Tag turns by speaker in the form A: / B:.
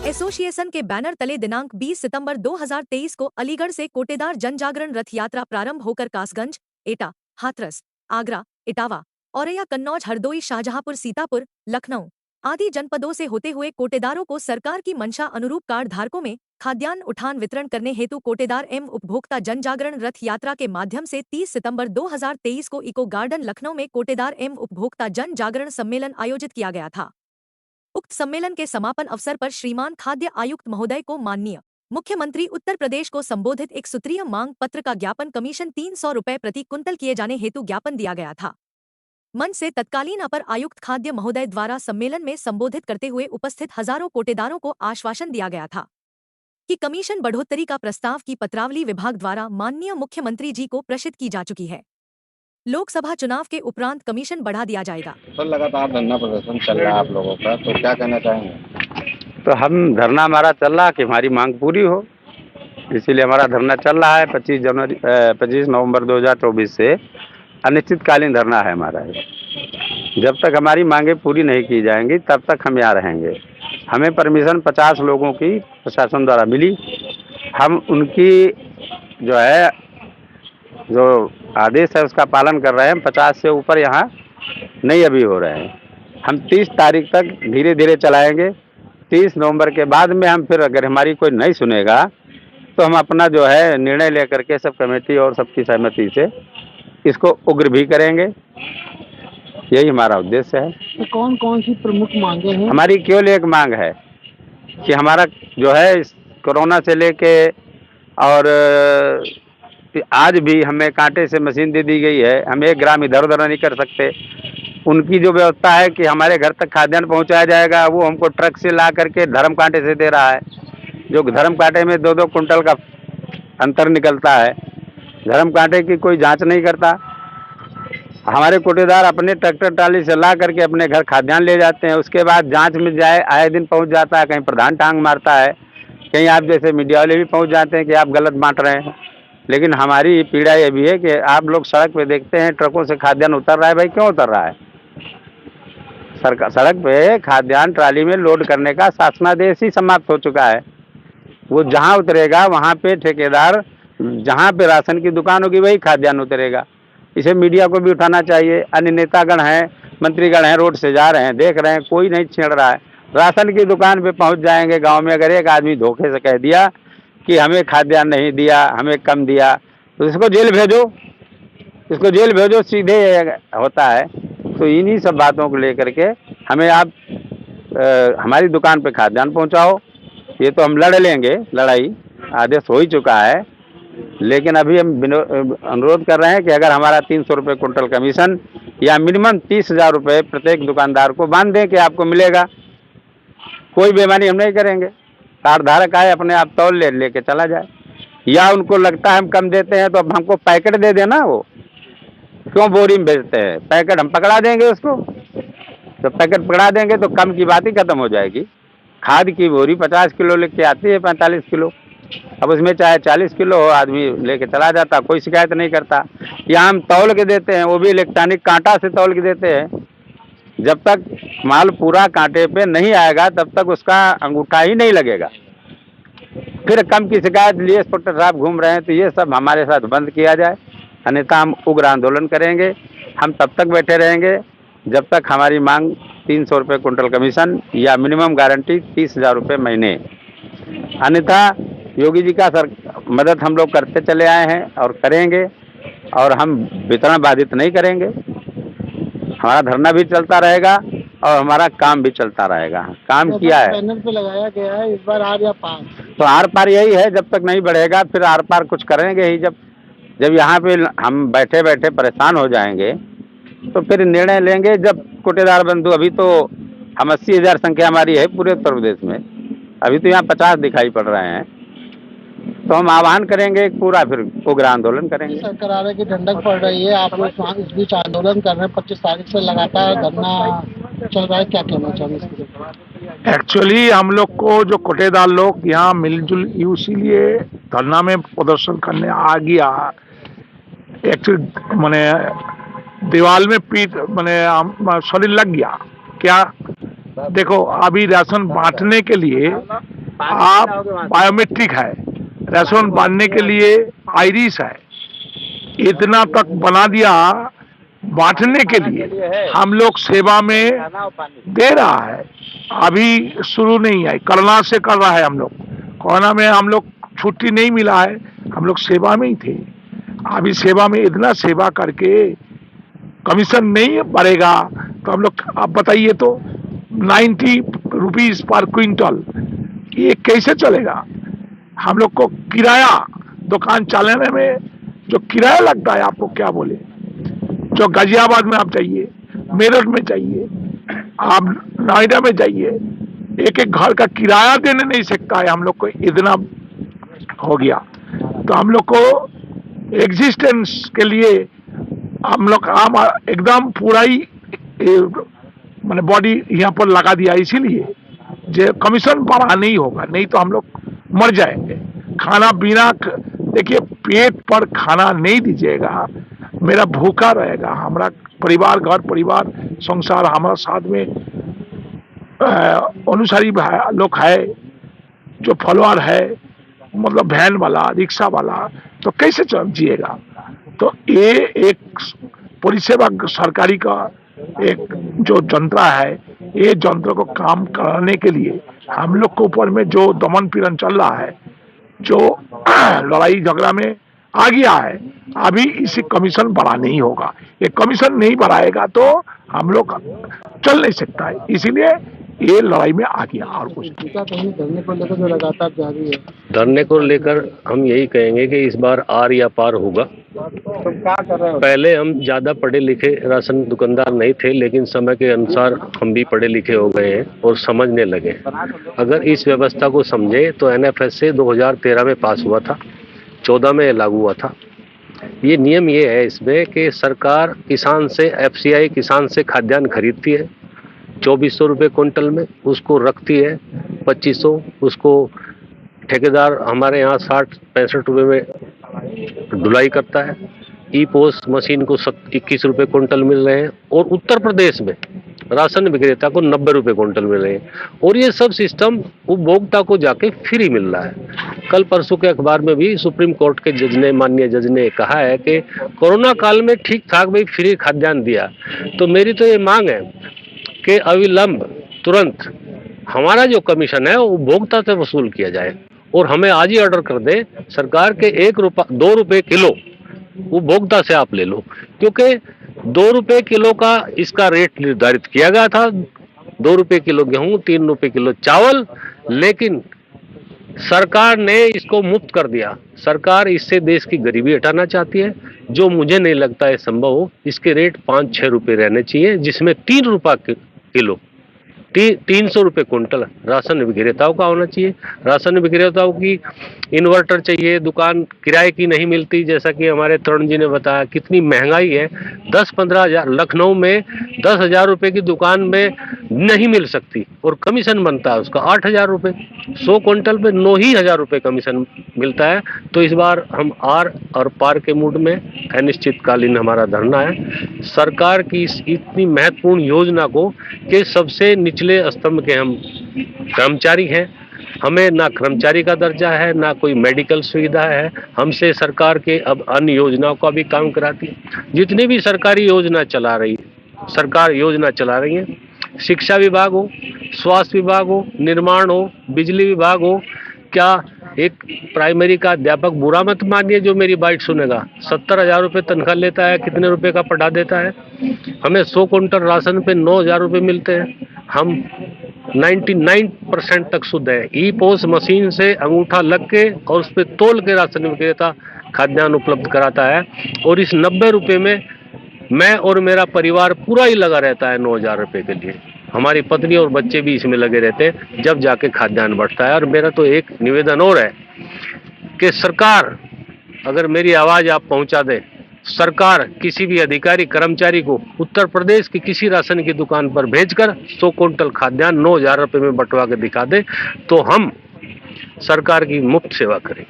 A: Association के banner तले दिनांक 20 सितंबर 2023 को अलीगढ़ से कोटेदार जनजागरण रथ यात्रा प्रारंभ होकर कासगंज, एटा, हाथरस, आगरा, इटावा, औरैया, कन्नौज, हरदोई, शाहजहांपुर, सीतापुर, लखनऊ आदि जनपदों से होते हुए कोटेदारों को सरकार की मंशा अनुरूप कार्ड धारकों में खाद्यान्न उठान वितरण करने हेतु कोटेदार एवं उपभोक्ता जनजागरण रथ यात्रा के माध्यम से 30 सितंबर 2023 को इको गार्डन लखनऊ में कोटेदार एवं उपभोक्ता जन जागरण सम्मेलन आयोजित किया गया था। उक्त सम्मेलन के समापन अवसर पर श्रीमान खाद्य आयुक्त महोदय को माननीय मुख्यमंत्री उत्तर प्रदेश को संबोधित एक सूत्रीय मांग पत्र का ज्ञापन कमीशन 300 रुपये प्रति कुंतल किए जाने हेतु ज्ञापन दिया गया था। मंच से तत्कालीन अपर आयुक्त खाद्य महोदय द्वारा सम्मेलन में संबोधित करते हुए उपस्थित हजारों कोटेदारों को आश्वासन दिया गया था कि कमीशन बढ़ोतरी का प्रस्ताव की पत्रावली विभाग द्वारा माननीय मुख्यमंत्री जी को प्रेषित की जा चुकी है। लोकसभा चुनाव के उपरांत कमीशन बढ़ा दिया जाएगा।
B: तो लगातार धरना प्रदर्शन चल रहा है आप लोगों का, तो क्या कहना चाहेंगे?
C: तो हम धरना हमारा चल रहा है कि हमारी मांग पूरी हो, इसीलिए हमारा धरना चल रहा है। 25 नवंबर 2024 से अनिश्चितकालीन धरना है हमारा। जब तक हमारी मांगे पूरी नहीं की जाएंगी तब तक हम यहाँ रहेंगे। हमें परमिशन 50 लोगों की प्रशासन द्वारा मिली। हम उनकी जो आदेश है उसका पालन कर रहे हैं। 50 से ऊपर यहाँ नहीं अभी हो रहे हैं। हम 30 तारीख तक धीरे धीरे चलाएंगे। 30 नवंबर के बाद में हम फिर अगर हमारी कोई नहीं सुनेगा तो हम अपना निर्णय लेकर के सब कमेटी और सबकी सहमति से इसको उग्र भी करेंगे। यही हमारा उद्देश्य है।
D: तो कौन कौन सी प्रमुख मांगे हैं?
C: हमारी केवल एक मांग है कि हमारा कोरोना से लेके और आज भी हमें कांटे से मशीन दे दी गई है। हम 1 ग्राम इधर उधर नहीं कर सकते। उनकी जो व्यवस्था है कि हमारे घर तक खाद्यान्न पहुंचाया जाएगा, वो हमको ट्रक से ला करके धर्म कांटे से दे रहा है, जो धर्म कांटे में 2-2 कुंटल का अंतर निकलता है। धर्म कांटे की कोई जांच नहीं करता। हमारे कोटेदार अपने ट्रैक्टर ट्राली से ला करके अपने घर खाद्यान्न ले जाते हैं। उसके बाद जांच में आए दिन पहुंच जाता है। कहीं प्रधान टांग मारता है, कहीं आप जैसे मीडिया वाले भी पहुंच जाते हैं कि आप गलत बांट रहे हैं। लेकिन हमारी पीड़ा ये भी है कि आप लोग सड़क पे देखते हैं ट्रकों से खाद्यान्न उतर रहा है। भाई क्यों उतर रहा है? सड़क पे खाद्यान्न ट्राली में लोड करने का शासनादेश ही समाप्त हो चुका है। वो जहाँ उतरेगा वहाँ पे ठेकेदार, जहाँ पे राशन की दुकान होगी वही खाद्यान्न उतरेगा। इसे मीडिया को भी उठाना चाहिए। अन्य नेतागण हैं, मंत्रीगण हैं, रोड से जा रहे हैं, देख रहे हैं, कोई नहीं छेड़ रहा है। राशन की दुकान पे पहुँच जाएंगे गाँव में, अगर एक आदमी धोखे से कह दिया कि हमें खाद्यान्न नहीं दिया, हमें कम दिया, तो इसको जेल भेजो, सीधे होता है। तो इन्हीं सब बातों को लेकर के हमें आप हमारी दुकान पे खाद्यान्न पहुंचाओ। ये तो हम लड़ लेंगे, लड़ाई आदेश हो ही चुका है। लेकिन अभी हम अनुरोध कर रहे हैं कि अगर हमारा 300 रुपये कुंटल कमीशन या मिनिमम 30,000 रुपये प्रत्येक दुकानदार को बांध दें कि आपको मिलेगा। कोई बेईमानी हम नहीं करेंगे। कार्ड धारक आए अपने आप तौल लेके चला जाए, या उनको लगता है हम कम देते हैं तो अब हमको पैकेट दे देना। वो क्यों बोरी में बेचते हैं? पैकेट हम पकड़ा देंगे उसको। तो पैकेट पकड़ा देंगे तो कम की बात ही खत्म हो जाएगी। खाद की बोरी 50 किलो लेके आती है, 45 किलो। अब उसमें चाहे 40 किलो हो, आदमी लेके चला जाता, कोई शिकायत नहीं करता। या हम तौल के देते हैं, वो भी इलेक्ट्रॉनिक कांटा से तौल के देते हैं। जब तक माल पूरा कांटे पे नहीं आएगा तब तक उसका अंगूठा ही नहीं लगेगा। फिर कम की शिकायत लिए इंस्पेक्टर साहब घूम रहे हैं। तो ये सब हमारे साथ बंद किया जाए, अन्यथा हम उग्र आंदोलन करेंगे। हम तब तक बैठे रहेंगे जब तक हमारी मांग 300 रुपये कुंटल कमीशन या मिनिमम गारंटी 30,000 रुपये महीने। अन्यथा योगी जी का मदद हम लोग करते चले आए हैं और करेंगे, और हम वितरण बाधित नहीं करेंगे। हमारा धरना भी चलता रहेगा और हमारा काम भी चलता रहेगा। काम तो किया है,
D: बैनर पे लगाया गया है, इस बार आर या पार।
C: तो आर पार यही है। जब तक नहीं बढ़ेगा फिर आर पार कुछ करेंगे ही। जब यहाँ पे हम बैठे बैठे परेशान हो जाएंगे तो फिर निर्णय लेंगे। जब कोटेदार बंधु, अभी तो हम 80,000 संख्या हमारी है पूरे उत्तर प्रदेश में, अभी तो यहाँ 50 दिखाई पड़ रहे हैं। तो हम आह्वान करेंगे पूरा, फिर उग्र आंदोलन करेंगे।
D: करारे की ठंडक पड़ रही है, आप लोग इस बीच आंदोलन कर रहे हैं। 25 तारीख से लगातार धरना चल रहा है, क्या कहना चाहेंगे?
E: एक्चुअली हम लोग को जो कोटेदार लोग यहाँ मिलजुल इसीलिए धरना में प्रदर्शन करने आ गया। एक्चुअली मैंने दीवार में पीठ शरीर लग गया क्या देखो, अभी राशन बांटने के लिए आप बायोमेट्रिक है, राशन बांटने के लिए आइरिस है, इतना तक बना दिया बांटने के लिए। हम लोग सेवा में दे रहा है, अभी शुरू नहीं है, कोरोना से कर रहा है। हम लोग कोरोना में हम लोग छुट्टी नहीं मिला है, हम लोग सेवा में ही थे। अभी सेवा में इतना सेवा करके कमीशन नहीं बढ़ेगा तो हम लोग, आप बताइए तो 90 रुपीज पर क्विंटल ये कैसे चलेगा? हम लोग को किराया दुकान चलाने में जो किराया लगता है, आपको क्या बोले, जो गाजियाबाद में आप जाइए, मेरठ में जाइए, आप नोएडा में जाइए, एक एक घर का किराया देने नहीं सकता है। हम लोग को इतना हो गया, तो हम लोग को एग्जिस्टेंस के लिए हम लोग आम एकदम पूरा ही मैंने बॉडी यहाँ पर लगा दिया, इसीलिए जो कमीशन बढ़ा नहीं होगा, नहीं तो हम लोग मर जाएंगे। खाना पीना, देखिए पेट पर खाना नहीं दीजिएगा, मेरा भूखा रहेगा, हमारा परिवार, घर परिवार, संसार, हमारा साथ में अनुसारी लोग है, जो फॉलोअर है, मतलब वैन वाला, रिक्शा वाला, तो कैसे जिएगा? तो ये एक परिसेवा सरकारी का एक जो यंत्र है, ये यंत्र को काम कराने के लिए हम लोग के ऊपर में जो दमन पीड़न चल रहा है, जो लड़ाई झगड़ा में आ गया है, अभी इसे कमीशन बढ़ा नहीं होगा। ये कमीशन नहीं बढ़ाएगा तो हम लोग चल नहीं सकता है, इसीलिए ये लड़ाई में आ गया। और कुछ
D: क्या कहीं धरने को लेकर जो लगातार जारी है?
F: धरने को लेकर हम यही कहेंगे कि इस बार आर या पार होगा।
D: तो क्या कर रहे हो?
F: पहले हम ज़्यादा पढ़े लिखे राशन दुकानदार नहीं थे, लेकिन समय के अनुसार हम भी पढ़े लिखे हो गए हैं और समझने लगे। अगर इस व्यवस्था को समझे तो NFSA 2013 में पास हुआ था, 14 में लागू हुआ था। ये नियम ये है इसमें कि सरकार किसान से, FCI किसान से खाद्यान्न खरीदती है 2400 रुपये क्विंटल में, उसको रखती है 2500, उसको ठेकेदार हमारे यहाँ 60-65 रुपये में ढुलाई करता है। ई-पोस मशीन को 21 रुपये क्विंटल मिल रहे हैं, और उत्तर प्रदेश में राशन विक्रेता को 90 रुपये क्विंटल मिल रहे हैं, और ये सब सिस्टम उपभोक्ता को जाके फ्री मिल रहा है। कल परसों के अखबार में भी सुप्रीम कोर्ट के जज ने, माननीय जज ने कहा है कि कोरोना काल में ठीक ठाक भाई फ्री खाद्यान्न दिया। तो मेरी तो ये मांग है कि अविलंब तुरंत हमारा जो कमीशन है वो उपभोक्ता से वसूल किया जाए, और हमें आज ही ऑर्डर कर दे सरकार के 2 रुपये किलो उपभोक्ता से आप ले लो, क्योंकि 2 रुपये किलो का इसका रेट निर्धारित किया गया था, 2 रुपये किलो गेहूं, 3 रुपये किलो चावल, लेकिन सरकार ने इसको मुफ्त कर दिया। सरकार इससे देश की गरीबी हटाना चाहती है, जो मुझे नहीं लगता है संभव हो। इसके रेट 5-6 रुपये रहने चाहिए, जिसमें 3 रुपये किलो 300 रुपये क्विंटल राशन विक्रेताओं का होना चाहिए। राशन विक्रेताओं की इन्वर्टर चाहिए, दुकान किराए की नहीं मिलती, जैसा कि हमारे तरुण जी ने बताया कितनी महंगाई है। 10-15 हज़ार, लखनऊ में 10,000 रुपये की दुकान में नहीं मिल सकती, और कमीशन बनता है उसका 8,000 रुपये, 100 क्विंटल पे 9,000 रुपये कमीशन मिलता है। तो इस बार हम आर और पार के मूड में अनिश्चितकालीन हमारा धरना है। सरकार की इस इतनी महत्वपूर्ण योजना को, कि सबसे निचले स्तंभ के हम कर्मचारी हैं, हमें ना कर्मचारी का दर्जा है, ना कोई मेडिकल सुविधा है, हमसे सरकार के अब अन्य योजनाओं का भी काम कराती है। जितनी भी सरकारी योजना चला रही है, सरकार योजना चला रही है, शिक्षा विभाग हो, स्वास्थ्य विभाग हो, निर्माण हो, बिजली विभाग हो, क्या एक प्राइमरी का अध्यापक, बुरा मत मानिए जो मेरी बात सुनेगा, 70,000 रुपये तनख्वाह लेता है, कितने रुपए का पढ़ा देता है। हमें 100 क्विंटल राशन पे 9,000 रुपये मिलते हैं, हम 99% तक शुद्ध है। ई-पोस मशीन से अंगूठा लग के और उस पर तोल के राशन विक्रेता खाद्यान्न उपलब्ध कराता है, और इस 90 रुपये में मैं और मेरा परिवार पूरा ही लगा रहता है 9,000 रुपये के लिए। हमारी पत्नी और बच्चे भी इसमें लगे रहते हैं, जब जाके खाद्यान्न बढ़ता है। और मेरा तो एक निवेदन और है कि सरकार, अगर मेरी आवाज़ आप पहुंचा दें, सरकार किसी भी अधिकारी कर्मचारी को उत्तर प्रदेश की किसी राशन की दुकान पर भेजकर 100 क्विंटल खाद्यान्न 9,000 रुपये में बंटवा के दिखा दे, तो हम सरकार की मुफ्त सेवा करें।